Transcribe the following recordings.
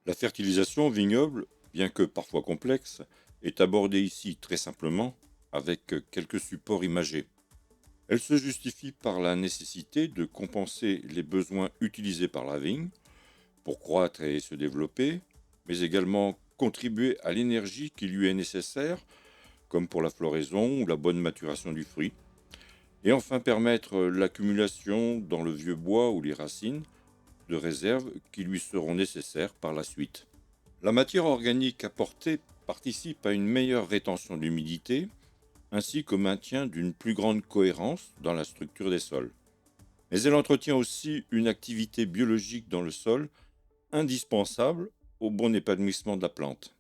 La fertilisation vignoble, bien que parfois complexe, est abordée ici très simplement avec quelques supports imagés. Elle se justifie par la nécessité de compenser les besoins utilisés par la vigne pour croître et se développer, mais également contribuer à l'énergie qui lui est nécessaire, comme pour la floraison ou la bonne maturation du fruit, et enfin permettre l'accumulation dans le vieux bois ou les racines de réserves qui lui seront nécessaires par la suite. La matière organique apportée participe à une meilleure rétention d'humidité ainsi qu'au maintien d'une plus grande cohérence dans la structure des sols. Mais elle entretient aussi une activité biologique dans le sol indispensable au bon épanouissement de la plante.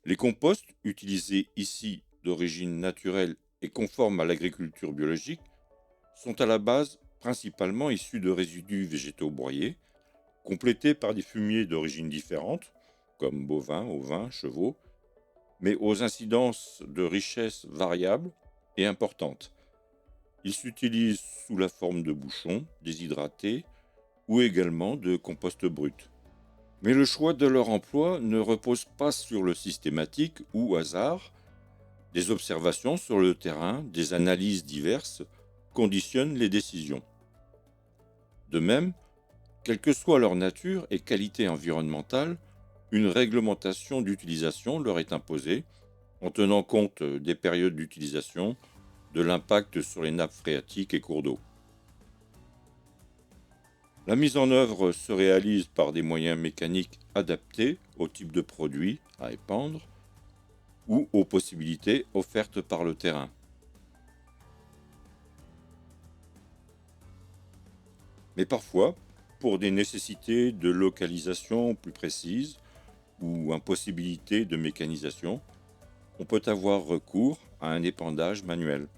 Les composts, utilisés ici d'origine naturelle et conformes à l'agriculture biologique, sont à la base principalement issus de résidus végétaux broyés, complétés par des fumiers d'origine différente, comme bovins, ovins, chevaux, mais aux incidences de richesse variables et importantes. Ils s'utilisent sous la forme de bouchons, déshydratés ou également de compost brut. Mais le choix de leur emploi ne repose pas sur le systématique ou hasard. Des observations sur le terrain, des analyses diverses conditionnent les décisions. De même, quelle que soit leur nature et qualité environnementale, une réglementation d'utilisation leur est imposée en tenant compte des périodes d'utilisation, de l'impact sur les nappes phréatiques et cours d'eau. La mise en œuvre se réalise par des moyens mécaniques adaptés au type de produit à épandre ou aux possibilités offertes par le terrain. Mais parfois, pour des nécessités de localisation plus précises ou impossibilité de mécanisation, on peut avoir recours à un épandage manuel.